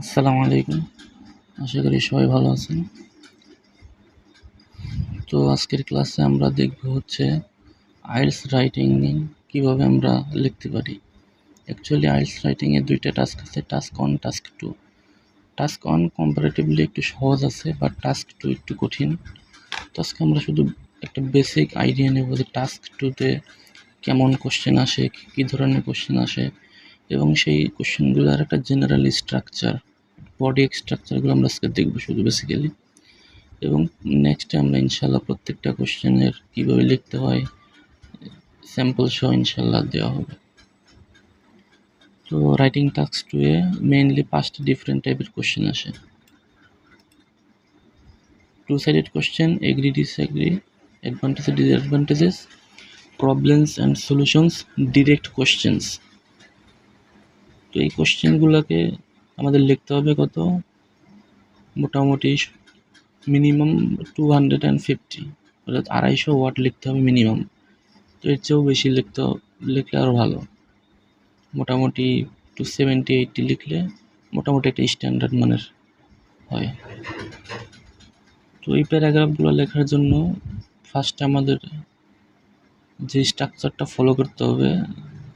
আসসালামু আলাইকুম। আশা করি সবাই ভালো আছেন। তো আজকের ক্লাসে আমরা দেখব হচ্ছে আইএলটিএস রাইটিং কিভাবে আমরা লিখতে পারি। অ্যাকচুয়ালি আইএলটিএস রাইটিং এর দুইটা টাস্ক আছে, টাস্ক 1, টাস্ক 2। টাস্ক 1 কম্পারেটিভলি একটু সহজ আছে, বাট টাস্ক 2 একটু কঠিন। তো আজকে আমরা শুধু একটা বেসিক আইডিয়া নেব যে টাস্ক 2 তে কেমন কোশ্চেন আসে, কী ধরনের কোশ্চেন আসে, এবং সেই কোশ্চেনগুলোর একটা জেনারেল স্ট্রাকচার, বডি স্ট্রাকচারগুলো আমরা আজকে দেখব শুধু বেসিক্যালি। এবং নেক্সটে আমরা ইনশাল্লাহ প্রত্যেকটা কোশ্চেনের কীভাবে লিখতে হয় স্যাম্পল সহ ইনশাল্লাহ দেওয়া হবে। তো রাইটিং টাস্ক 2 এ মেইনলি 5টি ডিফারেন্ট টাইপের কোশ্চেন আসে। Two sided question, agree disagree, advantages disadvantages, problems and solutions, direct questions. তো এই কোশ্চেনগুলোকে আমাদের লিখতে হবে কত, মোটামুটি মিনিমাম 250, অর্থাৎ 250 ওয়ার্ড লিখতে হবে মিনিমাম। তো এর চেয়েও বেশি লিখলে আরও ভালো। মোটামুটি 270-80 লিখলে মোটামুটি একটা স্ট্যান্ডার্ড মানের হয়। তো এই প্যারাগ্রাফগুলো লেখার জন্য ফার্স্টে আমাদের যে স্ট্রাকচারটা ফলো করতে হবে,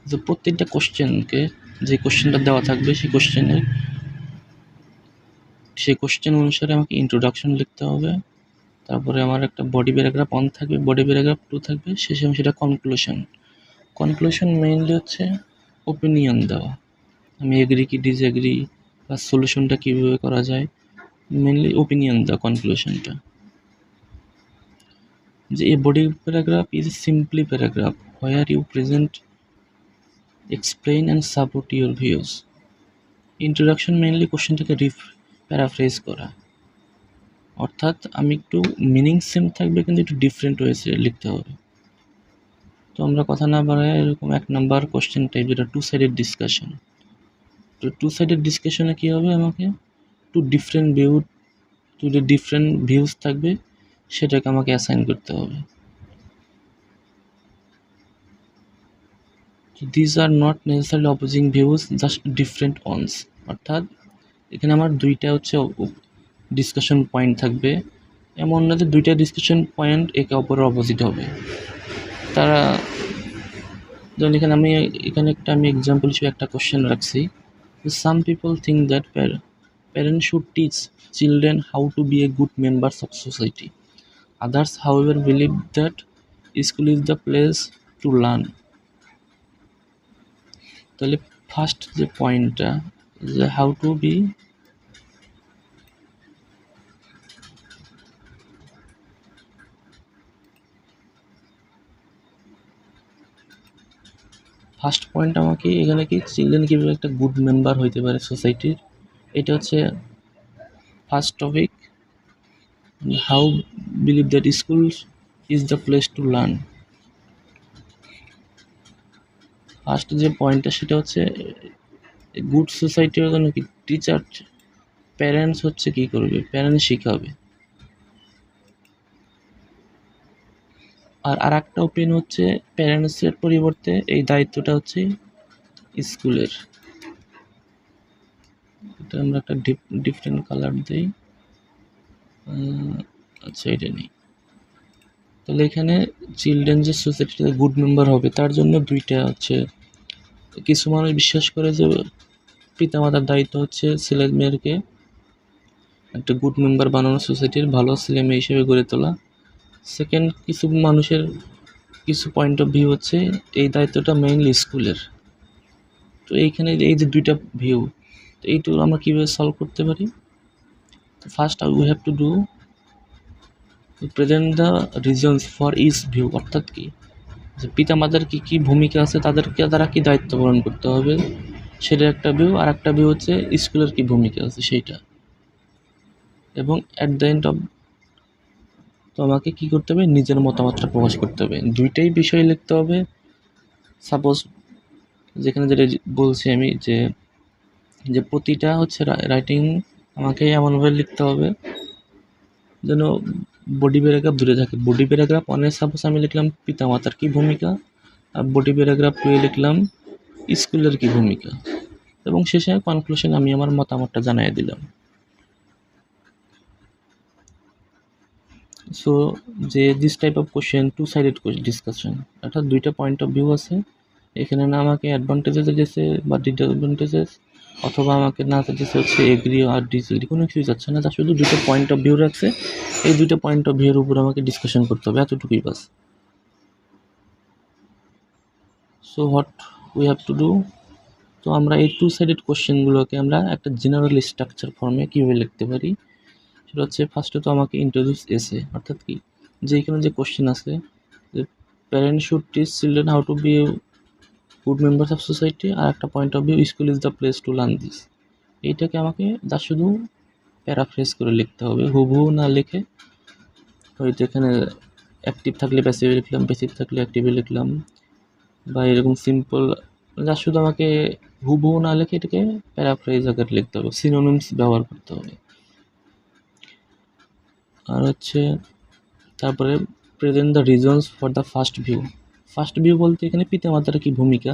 যে প্রত্যেকটা কোশ্চেনকে, যে কোশ্চেনটা দেওয়া থাকবে সেই কোশ্চেন অনুসারে আমাকে ইন্ট্রোডাকশন লিখতে হবে। তারপরে আমার একটা বডি প্যারাগ্রাফ 1 থাকবে, বডি প্যারাগ্রাফ 2 থাকবে, শেষে সেটা কনক্লুশন মেইনলি হচ্ছে ওপিনিয়ন দেওয়া, আমি এগ্রি কি ডিসএগ্রি বা সলিউশনটা কীভাবে করা যায়, মেইনলি ওপিনিয়ন দেওয়া কনক্লুশনটা। যে a body paragraph is simply paragraph where you present, explain and support your views. Introduction mainly কোশ্চেনটাকে প্যারাফ্রেজ করা, অর্থাৎ আমি একটু মিনিং সেম থাকবে কিন্তু একটু ডিফারেন্ট ওয়েসে লিখতে হবে। তো আমরা কথা না বাড়ায় এরকম 1 নাম্বার কোশ্চেন টাইপ, যেটা টু সাইডেড ডিসকাশন। তো টু সাইডেড ডিসকাশনে কী হবে, আমাকে টু ডিফারেন্ট ভিউজ থাকবে, সেটাকে আমাকে অ্যাসাইন করতে হবে। These are not necessarily opposing views, just different ones. অর্থাৎ এখানে আমার দুইটা হচ্ছে ডিসকাশন পয়েন্ট থাকবে, এমন না যে দুইটা ডিসকাশন পয়েন্ট একে অপরের অপোজিট হবে। তারা যেমন এখানে আমি এক্সাম্পল হিসেবে একটা কোশ্চেন রাখছি, some people think that parents should teach children how to be a good members of society. Others however believe that school is the place to learn. তাহলে ফার্স্ট যে পয়েন্টটা, যে how to be first point আমাকে এখানে কি children কীভাবে একটা good member হইতে পারে সোসাইটির, এটা হচ্ছে first topic. How believe that school is the place to learn. First যে পয়েন্টটা সেটা হচ্ছে গুড সোসাইটির জন্য কি টিচার, প্যারেন্টস হচ্ছে কী করবে, প্যারেন্টস শিখাবে। আর একটা ওপিনিয়ন হচ্ছে প্যারেন্টসের পরিবর্তে এই দায়িত্বটা হচ্ছে স্কুলের। এটা আমরা একটা ডিফারেন্ট কালার দিই, আচ্ছা এটা নেই। তাহলে এখানে চিলড্রেন যে সোসাইটিতে গুড মেম্বার হবে তার জন্য দুইটা হচ্ছে, কিছু মানুষ বিশ্বাস করে যে পিতামাতার দায়িত্ব হচ্ছে ছেলে মেয়েকে একটা গুড মেম্বার বানানো, সোসাইটির ভালো ছেলে মেয়ে হিসেবে গড়ে তোলা। সেকেন্ড, কিছু মানুষের কিছু পয়েন্ট অফ ভিউ হচ্ছে এই দায়িত্বটা মেইনলি স্কুলের। তো এইখানে এই যে দুইটা ভিউ, তো এইটুকু আমরা কীভাবে সলভ করতে পারি, তো first we have to do present the reasons for each view. অর্থাৎ কি, যে পিতামাতার কী কী ভূমিকা আছে, তারা কী দায়িত্ব পালন করতে হবে, সেটা একটা ভিউ। আর একটা ভিউ হচ্ছে স্কুলের কী ভূমিকা আছে সেইটা। এবং অ্যাট দ্য এন্ড অফ, তো আমাকে কী করতে হবে, নিজের মতামতটা প্রকাশ করতে হবে। দুইটাই বিষয় লিখতে হবে। সাপোজ যেখানে যেটা বলছি আমি, যে প্রতিটা হচ্ছে রাইটিং আমাকে এমনভাবে লিখতে হবে যেন বডি প্যারাগ্রাফ দূরে থাকে। বডি প্যারাগ্রাফ 1 সাপোজ আমি লিখলাম পিতামাতার কী ভূমিকা, আর বডি প্যারাগ্রাফ 2 লিখলাম স্কুলের কী ভূমিকা। এবং শেষে কনক্লুশন আমি আমার মতামতটা জানিয়ে দিলাম। সো যে this type of question two sided discussion, অর্থাৎ দুইটা পয়েন্ট অফ ভিউ আছে। এখানে না আমাকে অ্যাডভান্টেজেস দিয়েছে বা ডিসঅ্যাডভান্টেজেস, অথবা আমাকে না দিয়েছে হচ্ছে এগ্রি আর ডিসএগ্রি, কোনো কিছুই যাচ্ছে না, তা শুধু দুটো পয়েন্ট অফ ভিউ রাখছে। এই দুইটা পয়েন্ট অফ ভিউর উপর আমাকে ডিসকাশন করতে হবে, এতটুকুই বাস। So what we have to do, তো আমরা এই টু সাইডেড কোশ্চেনগুলোকে আমরা একটা জেনারেল স্ট্রাকচার ফর্মে কীভাবে লিখতে পারি, সেটা হচ্ছে ফার্স্টে তো আমাকে ইন্ট্রোডিউস এসে, অর্থাৎ কি যে এখানে যে কোশ্চেন আছে যে parent should teach children how to be good members of society, আর একটা point of view school is the place to learn this. এইটাকে আমাকে যা শুধু প্যারাফ্রেজ করে লিখতে হবে, হুবহু না লিখে। হয়তো এখানে অ্যাক্টিভ থাকলে প্যাসিভে লিখলাম, প্যাসিভ থাকলে অ্যাক্টিভে লিখলাম, বা এরকম সিম্পল, যা শুধু আমাকে হুবহু না লিখে এটাকে প্যারাফ্রেজ আকারে লিখতে হবে, সিনোনিমস ব্যবহার করতে হবে। আর হচ্ছে তারপরে present the reasons for the first view. First view বলতে এখানে পিতামাতার কী ভূমিকা,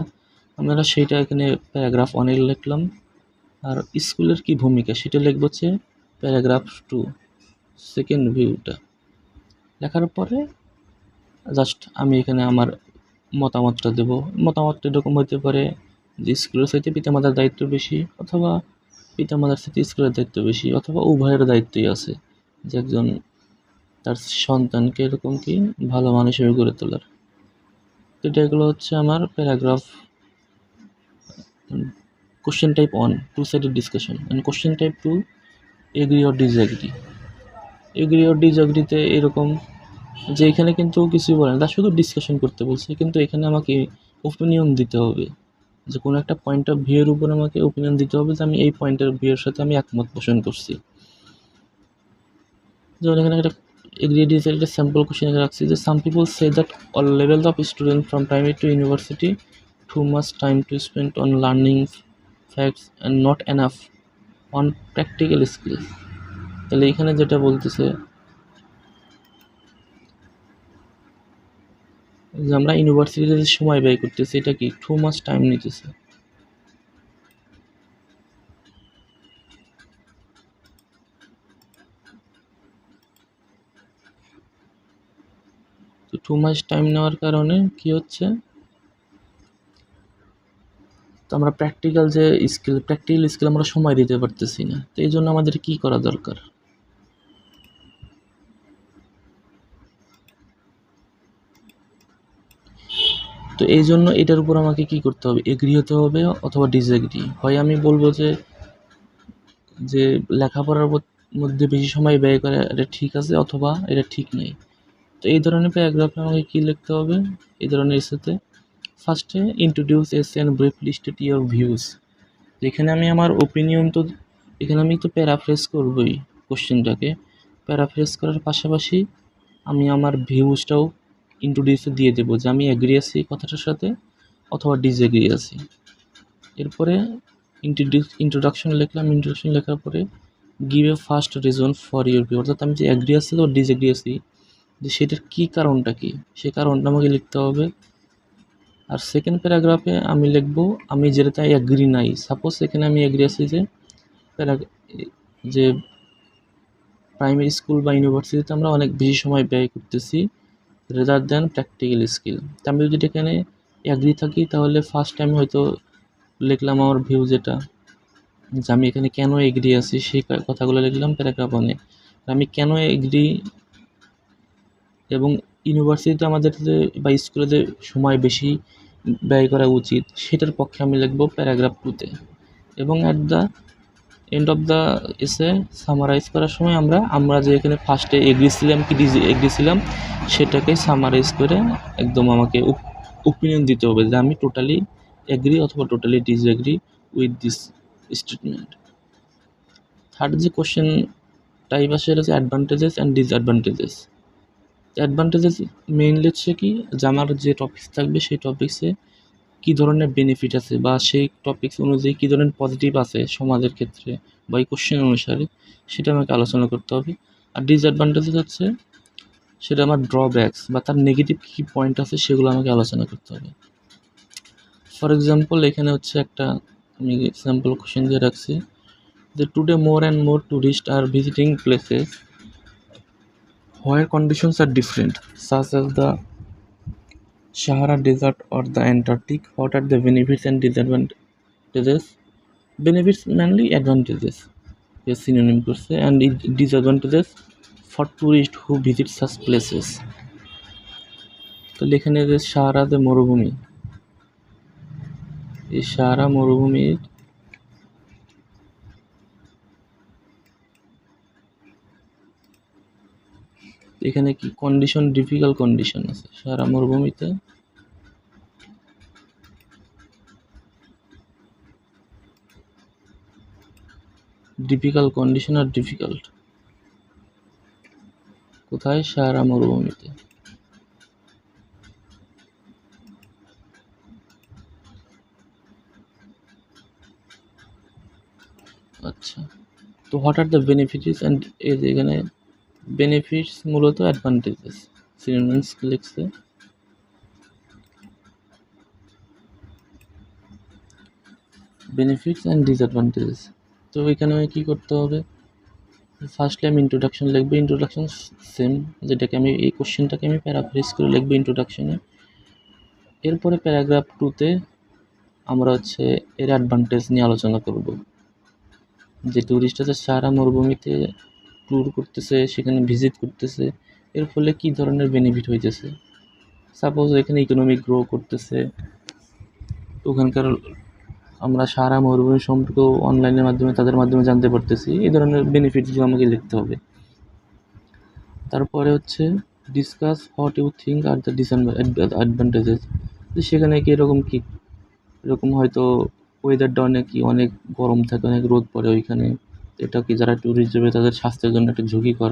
আমরা সেইটা এখানে প্যারাগ্রাফ 1 লিখলাম। আর স্কুলের কী ভূমিকা সেটা লিখব হচ্ছে প্যারাগ্রাফ 2, সেকেন্ড ভিউটা লেখার পরে জাস্ট আমি এখানে আমার মতামতটা দেব। মতামতটা এরকম হতে পারে যে স্কুলের সাথে পিতামাতার দায়িত্ব বেশি, অথবা পিতামাতার সাথে স্কুলের দায়িত্ব বেশি, অথবা উভয়ের দায়িত্বই আছে যে একজন তার সন্তানকে এরকম কি ভালো মানুষ হয়ে গড়ে তোলার। তো এগুলো হচ্ছে আমার paragraph. Question type 1 two sided discussion, and question type 2 agree or disagree. Agree or ডিসএগ্রিতে এরকম যে এখানে কিন্তু কিছুই বলে না, তার শুধু ডিসকাশন করতে বলছে, কিন্তু এখানে আমাকে ওপিনিয়ন দিতে হবে, যে কোনো একটা পয়েন্ট অফ ভিউয়ের উপর আমাকে ওপিনিয়ন দিতে হবে যে আমি এই পয়েন্ট অফ ভিউয়ের সাথে আমি একমত পোষণ করছি। যেমন এখানে একটা এগ্রি ডিসএগ্রি একটা স্যাম্পল কোশ্চেন রাখছি যে some people say that all level of student from primary two university too much time to spend on learning facts and not enough on practical skills। তাহলে এখানে যেটা বলতেছে যে আমরা ইউনিভার্সিটিতে যে সময় ব্যয় করতেছি এটা কি টু মাচ টাইম নিতেছে। তো টু মাচ টাইম নেওয়ার কারণে কি হচ্ছে, তো আমরা প্র্যাকটিক্যাল স্কিল আমরা সময় দিতে পারতেছি না। তো এই জন্য আমাদের কি করা দরকার, তো এই জন্য এটার উপর আমাকে কি করতে হবে, এগ্রি হতে হবে অথবা ডিসএগ্রি। হয় আমি বলবো যে লেখাপড়ার মধ্যে বেশি সময় ব্যয় করা এটা ঠিক আছে, অথবা এটা ঠিক নেই। তো এই ধরনের প্যারাগ্রাফে আমাকে কী লিখতে হবে, এই ধরনের এসেতে ফার্স্টে ইন্ট্রোডিউস এসে and briefly state your views. এখানে আমি আমার ওপিনিয়ন তো এখানে আমি তো প্যারাফ্রেজ করবই কোশ্চেনটাকে, প্যারাফ্রেজ করার পাশাপাশি আমি আমার ভিউজটাও ইন্ট্রোডিউসে দিয়ে দেবো যে আমি অ্যাগ্রি আছি কথাটার সাথে অথবা ডিসএগ্রি আছি। এরপরে ইন্ট্রোডাকশন লিখলাম, ইন্ট্রোডাকশন লেখার পরে give a first reason for your view, অর্থাৎ আমি যে অ্যাগ্রি আছি বা ডিসএগ্রি আছি যে সেটার কী কারণটা কী, সেই কারণটা আমাকে লিখতে হবে। আর সেকেন্ড প্যারাগ্রাফে আমি লিখব আমি যেটাতে অ্যাগ্রি নাই। সাপোজ এখানে আমি অ্যাগ্রি আছি যে প্রাইমারি স্কুল বা ইউনিভার্সিটিতে আমরা অনেক বেশি সময় ব্যয় করতেছি রেদার দ্যান প্র্যাকটিক্যাল স্কিল। তা আমি যদি এখানে অ্যাগ্রি থাকি তাহলে ফার্স্ট আমি হয়তো লিখলাম আমার ভিউ যেটা, যে আমি এখানে কেন এগ্রি আছি সেই কথাগুলো লিখলাম প্যারাগ্রাফ 1-এ। আমি কেন এগ্রি এবং ইউনিভার্সিটিতে আমাদের যে বা স্কুলে যে সময় বেশি ব্যয় করা উচিত সেটার পক্ষে আমি লিখব প্যারাগ্রাফ 2-তে। এবং at the end of the essay summarise করার সময় আমরা যে এখানে ফার্স্টে এগ্রি ছিলাম কি ডিসএগ্রি ছিলাম সেটাকে সামারাইজ করে একদম আমাকে ওপিনিয়ন দিতে হবে যে আমি টোটালি এগ্রি অথবা totally disagree with this statement. Third যে কোশ্চেন টাইপ আসে এটা হচ্ছে advantages and disadvantages. Advantages mainly হচ্ছে কি যে আমার যে টপিক্স থাকবে সেই টপিক্সে কী ধরনের বেনিফিট আছে বা সেই টপিক্স অনুযায়ী কী ধরনের পজিটিভ আছে সমাজের ক্ষেত্রে বা এই কোশ্চেন অনুসারে সেটা আমাকে আলোচনা করতে হবে। আর ডিসঅ্যাডভান্টেজেস হচ্ছে সেটা আমার ড্রব্যাকস বা তার নেগেটিভ কী পয়েন্ট আছে সেগুলো আমাকে আলোচনা করতে হবে। ফর এক্সাম্পল এখানে হচ্ছে একটা আমি এক্সাম্পল কোশ্চেন দিয়ে রাখছি যে today more and more tourist are visiting places where conditions are different, such as the Sahara Desert or the Antarctic. What are the benefits and disadvantages? Benefits mainly advantages. Yes, synonym করছে and disadvantages for tourists who visit such places. তো এখানে যে সাহারা যে মরুভূমি, এই সাহারা মরুভূমির এখানে কি কন্ডিশন, ডিফিকাল্ট কন্ডিশন আছে সাহারা মরুভূমিতে। ডিফিকাল্ট কন্ডিশন আর ডিফিকাল্ট কোথায়? সাহারা মরুভূমিতে। আচ্ছা, তো what are the benefits and এখানে বেনিফিটস মূলত অ্যাডভান্টেজেস সিনোনিমস লিখছে। Benefits and disadvantages. তো এখানে কি করতে হবে? ফার্স্টলি আমি ইন্ট্রোডাকশন লিখবো। ইন্ট্রোডাকশন সেম যেটাকে আমি এই কোশ্চেনটাকে আমি প্যারাফ্রেজ করে লিখবো ইন্ট্রোডাকশনে। এরপরে প্যারাগ্রাফ 2তে আমরা হচ্ছে এর অ্যাডভান্টেজ নিয়ে আলোচনা করব। যে ট্যুরিস্টরা সাহারা মরুভূমিতে ট্যুর করতেছে, সেখানে ভিজিট করতেছে, এর ফলে কী ধরনের বেনিফিট হইতেছে। সাপোজ এখানে ইকোনমিক গ্রো করতেছে, ওখানকার আমরা সাহারা মরুভূমি সম্পর্কে অনলাইনের মাধ্যমে তাদের মাধ্যমে জানতে পারতেছি। এই ধরনের বেনিফিটগুলো আমাকে লিখতে হবে। তারপরে হচ্ছে discuss what you think are the disadvantages. সেখানে কি এরকম হয়তো ওয়েদারটা অনেক গরম থাকে, অনেক রোদ পড়ে ওইখানে, এটা কি যারা ট্যুরিস্ট যাবে তাদের স্বাস্থ্যের জন্য একটা ঝুঁকিকর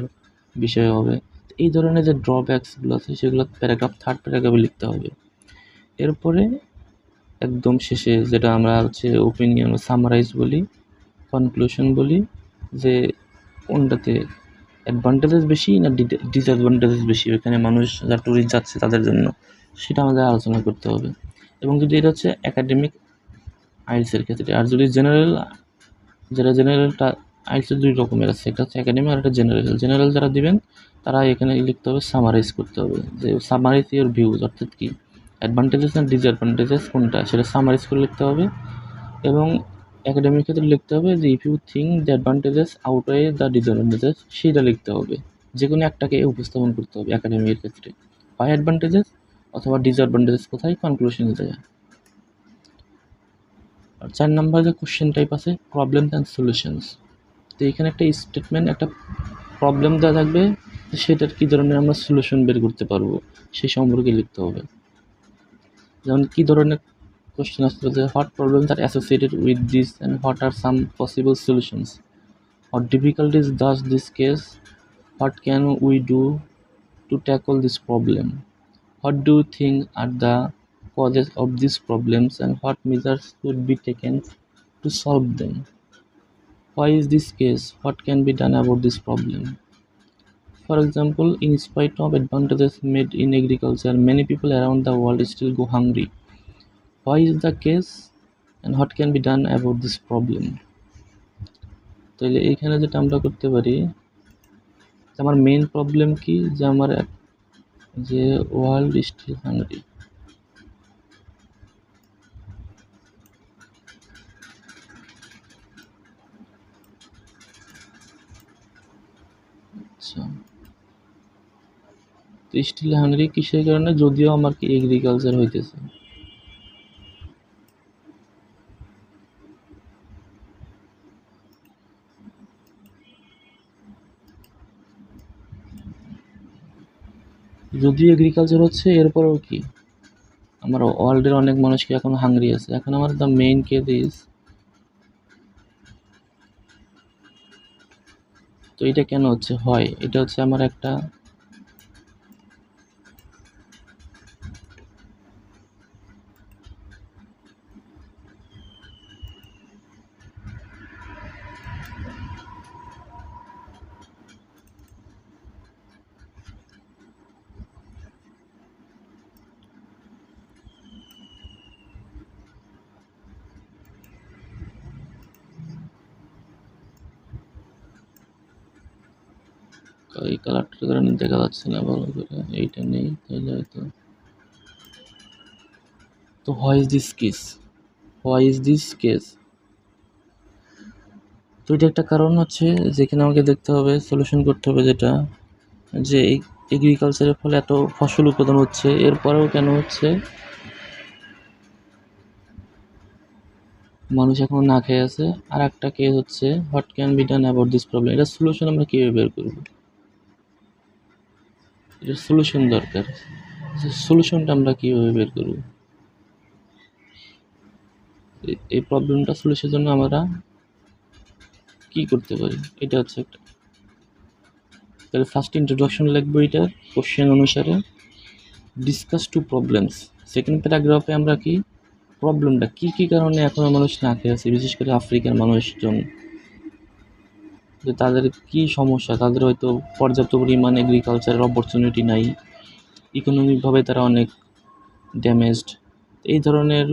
বিষয় হবে। এই ধরনের যে ড্রব্যাকসগুলো আছে সেগুলো থার্ড প্যারাগ্রাফে লিখতে হবে। এরপরে একদম শেষে যেটা আমরা হচ্ছে ওপিনিয়ন সামারাইজ বলি, কনক্লুশন বলি, যে কোনটাতে অ্যাডভান্টেজেস বেশি না ডিসঅ্যাডভান্টেজেস বেশি এখানে মানুষ যারা ট্যুরিস্ট যাচ্ছে তাদের জন্য, সেটা আমাদের আলোচনা করতে হবে। এবং যদি এটা হচ্ছে একাডেমিক আইএলটিএসের ক্ষেত্রে, আর যদি জেনারেলটা আইএলটিএস 2 রকমের আছে, একটা হচ্ছে একাডেমিক আর একটা জেনারেল যারা দিবেন তারা এখানে লিখতে হবে, সামারাইজ করতে হবে যে সামারাইজ ইওর ভিউজ, অর্থাৎ কি অ্যাডভান্টেজেস না ডিসঅ্যাডভান্টেজেস কোনটা সেটা সামারাইজ করে লিখতে হবে। এবং একাডেমিক ক্ষেত্রে লিখতে হবে যে if you think the advantages outweigh the disadvantages, সেইটা লিখতে হবে। যে কোনো একটাকে উপস্থাপন করতে হবে একাডেমিকের ক্ষেত্রে, হয় অ্যাডভান্টেজেস অথবা ডিসঅ্যাডভান্টেজেস কোথায় কনক্লুশনে যায়। আর 4 নাম্বার যে কোশ্চেন টাইপ আছে প্রবলেমস অ্যান্ড সলিউশনস। তো এখানে একটা স্টেটমেন্ট, একটা প্রবলেম দেওয়া থাকবে, সেটার কী ধরনের আমরা সলিউশন বের করতে পারবো সেই সম্পর্কে লিখতে হবে। যেমন কী ধরনের কোশ্চেন আসতে যে what problems are associated with this and what are some possible solutions, what difficulties does this case, what can we do to tackle this problem, what do you think are the causes of these problems and what measures should be taken to solve them. Why is this case? What can be done about this problem? For example, in spite of advantages made in agriculture, many people around the world still go hungry. Why is the case and what can be done about this problem? তাহলে এইখানে যেটা আমরা করতে পারি, আমার main problem কি, যে world still hungry. আচ্ছা, স্টিল হাংরি কিসের কারণে? যদিও আমার কি এগ্রিকালচার হইতেছে। যদিও এগ্রিকালচার হচ্ছে, এরপরেও কি আমার ওয়ার্ল্ডের অনেক মানুষকে এখন হাংরি আছে। এখন আমার দ্য মেইন কেস ইজ, তো এটা কেন হচ্ছে হয়, এটা হচ্ছে আমার একটা এই কালারটার কারণে দেখা যাচ্ছে না ভালো করে, এইটা নেই তাহলে হয়তো। তো why is this case, why is this case, তো এটা একটা কারণ হচ্ছে যেখানে আমাকে দেখতে হবে, সলিউশন করতে হবে, যেটা যে এগ্রিকালচারের ফলে এত ফসল উৎপাদন হচ্ছে, এরপরেও কেন হচ্ছে মানুষ এখনো না খেয়ে আছে। আর একটা কেস হচ্ছে what can be done about this problem, এটা সলিউশন আমরা কীভাবে বের করবো, এটার সলিউশন দরকার। সলিউশনটা আমরা কীভাবে বের করবো, এই প্রবলেমটা সলিউশনের জন্য আমরা কি করতে পারি, এটা হচ্ছে একটা। তাহলে ফার্স্ট ইন্ট্রোডাকশন লিখবো এটার কোশ্চেন অনুসারে, ডিসকাস টু প্রবলেমস। সেকেন্ড প্যারাগ্রাফে আমরা কি প্রবলেমটা কী কী কারণে এখনও মানুষ না খেয়ে আছে, বিশেষ করে আফ্রিকার মানুষজন, যে তাদের কি সমস্যা, তাদের হয়তো পর্যাপ্ত পরিমাণ এগ্রিকালচারের অপরচুনিটি নাই, ইকোনমিকভাবে তারা অনেক ড্যামেজড, এই ধরনের।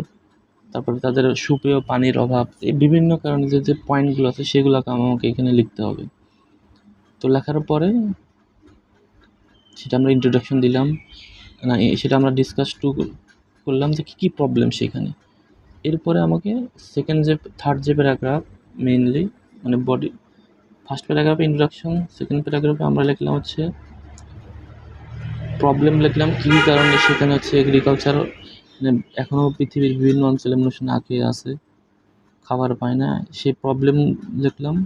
তারপরে তাদের সুপেয় পানির অভাব, এই বিভিন্ন কারণে যে যে পয়েন্টগুলো আছে সেগুলোকে আমাকে এখানে লিখতে হবে। তো লেখার পরে সেটা আমরা ইন্ট্রোডাকশন দিলাম, না সেটা আমরা ডিসকাস টু করলাম যে কী কী প্রবলেম সেখানে। এরপরে আমাকে থার্ড যে প্যারাগ্রাফ মেইনলি মানে বডি, ফার্স্ট প্যারাগ্রাফে ইন্ট্রোডাকশন, সেকেন্ড প্যারাগ্রাফে আমরা লিখলাম হচ্ছে প্রবলেম, লিখলাম কী কারণে সেখানে হচ্ছে এগ্রিকালচার মানে এখনও পৃথিবীর বিভিন্ন অঞ্চলে মানুষ না খেয়ে আছে, খাবার পায় না, সেই প্রবলেম লিখলাম।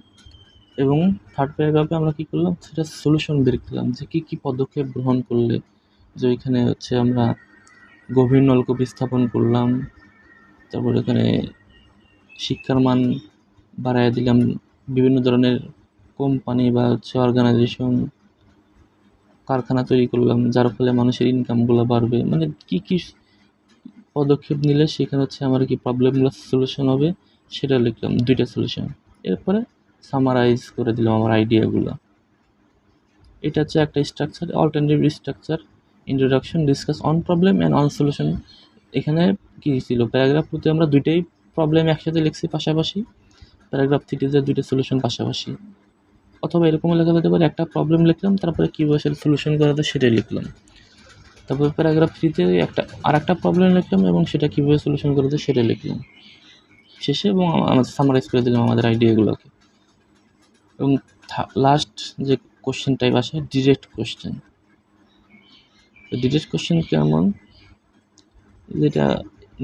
এবং থার্ড প্যারাগ্রাফে আমরা কী করলাম, সেটা সলিউশন বের করলাম যে কী কী পদক্ষেপ গ্রহণ করলে, যে ওইখানে হচ্ছে আমরা গভীর নলকূপ স্থাপন করলাম, তারপর এখানে শিক্ষার মান বাড়ায় দিলাম, বিভিন্ন ধরনের কোম্পানি বা হচ্ছে অর্গানাইজেশন কারখানা তৈরি করলাম, যার ফলে মানুষের ইনকামগুলো বাড়বে, মানে কী কী পদক্ষেপ নিলে সেখানে হচ্ছে আমার কি প্রবলেমগুলো সলিউশন হবে সেটা লিখলাম, দুইটা সলিউশন। এরপরে সামারাইজ করে দিলাম আমার আইডিয়াগুলো। এটা হচ্ছে একটা structure, alternative structure, introduction, discuss on problem and on solution. এখানে কী ছিল, প্যারাগ্রাফ টুতে আমরা দুইটাই প্রবলেম একসাথে লিখছি পাশাপাশি, প্যারাগ্রাফ থ্রিতে দুইটা সলিউশন পাশাপাশি, অথবা এরকমও লেখা যেতে পারে একটা প্রবলেম লিখলাম তারপরে কীভাবে সেটা সলিউশন করা যায় সেটাই লিখলাম, তারপর প্যারাগ্রাফ থ্রিতে একটা প্রবলেম লিখলাম এবং সেটা কীভাবে সলিউশন করা যায় সেটা লিখলাম শেষে, এবং আমাদের সামারাইজ করে দিলাম আমাদের আইডিয়াগুলোকে। এবং লাস্ট যে কোশ্চেন টাইপ আসে ডিরেক্ট কোশ্চেন। ডিরেক্ট কোশ্চেন কেমন, যেটা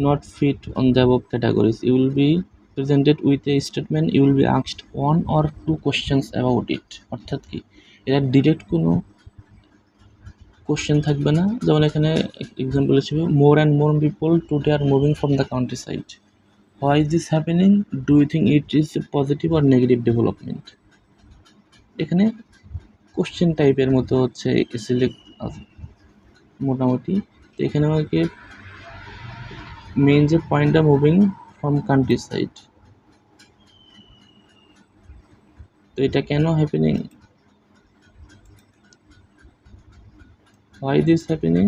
not fit on the above categories, you will be presented with a statement, you will be asked 1 or 2 questions about it. অর্থাৎ কি, এটা ডিরেক্ট কোনো কোশ্চেন থাকবে না, যেমন এখানে এক্সাম্পল হিসেবে more and more people today are moving from the countryside, why is this happening, do you think it is a positive or negative development. এখানে কোশ্চেন টাইপের মতো হচ্ছে সিলেক্ট মোটামুটি। তো এখানে আমাকে মেইন যে পয়েন্টটা মুভিং ফ্রম কান্ট্রি সাইড, তো এটা কেন হ্যাপেনিং, হোয়াই দিস হ্যাপেনিং,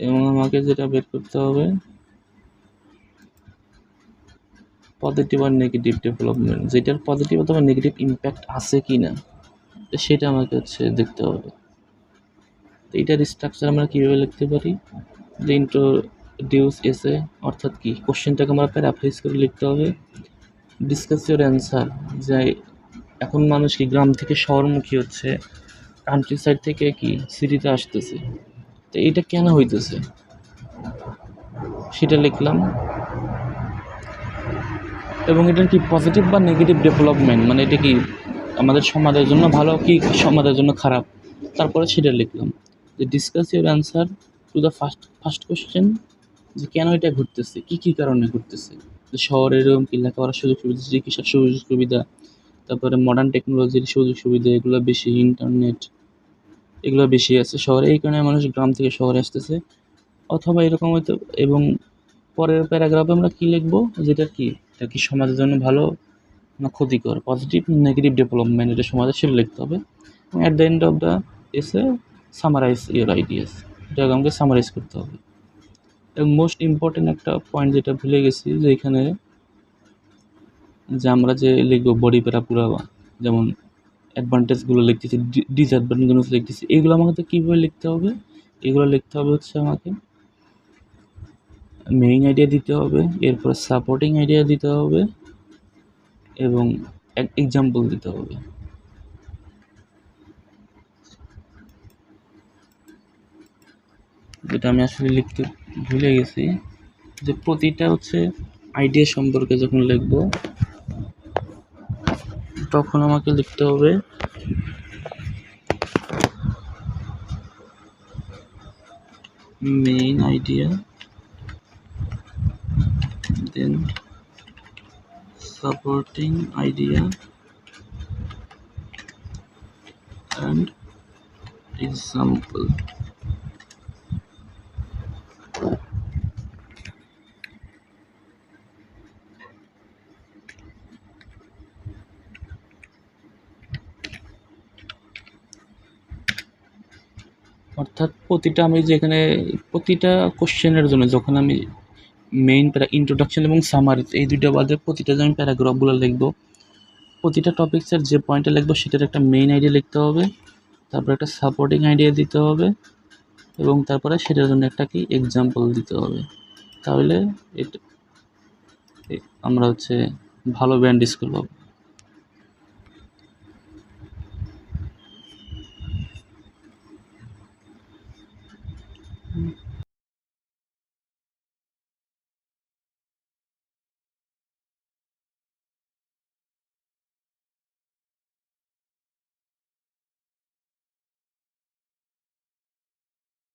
এবং আমাকে যেটা বের করতে হবে পজিটিভ আর নেগেটিভ ডেভেলপমেন্ট, যেটার পজিটিভ অথবা নেগেটিভ ইম্প্যাক্ট আছে কি না সেটা আমাকে হচ্ছে দেখতে হবে। তো এইটার স্ট্রাকচার আমরা কীভাবে লিখতে পারি, যে ইন্ট্রোডিউস এসে, অর্থাৎ কি কোশ্চেনটাকে আমরা প্যারাফ্রেজ করে লিখতে হবে। ডিসকাস ইউর অ্যান্সার, যে এখন মানুষ কি গ্রাম থেকে শহরমুখী হচ্ছে, কান্ট্রি সাইড থেকে কি সিটিতে আসতেছে, তো এইটা কেন হইতেছে সেটা লিখলাম। এবং এটার কি পজিটিভ বা নেগেটিভ ডেভেলপমেন্ট, মানে এটা কি আমাদের সমাজের জন্য ভালো কি সমাজের জন্য খারাপ, তারপরে সেটা লিখলাম। যে discuss your answer to the first question, যে কেন এটা ঘটতেছে, কী কী কারণে ঘটতেছে, যে শহরের এরকম কি লেখাপড়ার সুযোগ সুবিধা, চিকিৎসার সুযোগ সুবিধা, তারপরে মডার্ন টেকনোলজির সুযোগ সুবিধা, এগুলো বেশি, ইন্টারনেট এগুলো বেশি আছে শহরে, এই কারণে মানুষ গ্রাম থেকে শহরে আসতেছে, অথবা এরকম হয়তো। এবং পরের প্যারাগ্রাফে আমরা কী লিখবো, যেটা কি এটা কি সমাজের জন্য ভালো না ক্ষতিকর, পজিটিভ নেগেটিভ ডেভেলপমেন্ট, এটা সমাজে সেটা লিখতে হবে। এবং at the end of the essay summarise your ideas, এটাকে আমাকে সামারাইজ করতে হবে। এবং মোস্ট ইম্পর্টেন্ট একটা পয়েন্ট যেটা ভুলে গেছি, যে এখানে যে আমরা যে লিখবো বডি প্যারা পুরা, যেমন অ্যাডভান্টেজগুলো লিখতেছি, ডিসঅ্যাডভান্টেজগুলো লিখতেছি। এগুলো আমাকে কীভাবে লিখতে হবে? এগুলো লিখতে হবে হচ্ছে আমাকে মেইন আইডিয়া দিতে হবে, এরপর সাপোর্টিং আইডিয়া দিতে হবে এবং এক্সাম্পল দিতে হবে। যেটা আমি আসলে লিখতে ভুলে গেছি, যে প্রতিটা হচ্ছে আইডিয়া সম্পর্কে যখন লিখব তখন আমাকে লিখতে হবে main idea, then supporting idea and example. অর্থাৎ প্রতিটা কোশ্চেনের জন্য যখন আমি মেইন ইন্ট্রোডাকশন এবং সামারি এই দুইটা বাদে প্রতিটা যে আমি প্যারাগ্রাফগুলো লিখবো, প্রতিটা টপিক্সের যে পয়েন্টে লিখবো সেটার একটা মেইন আইডিয়া লিখতে হবে, তারপর একটা সাপোর্টিং আইডিয়া দিতে হবে এবং তারপরে সেটার জন্য একটা কি এক্সাম্পল দিতে হবে। তাহলে আমরা হচ্ছে ভালো ব্যান্ড স্কুল পাবো।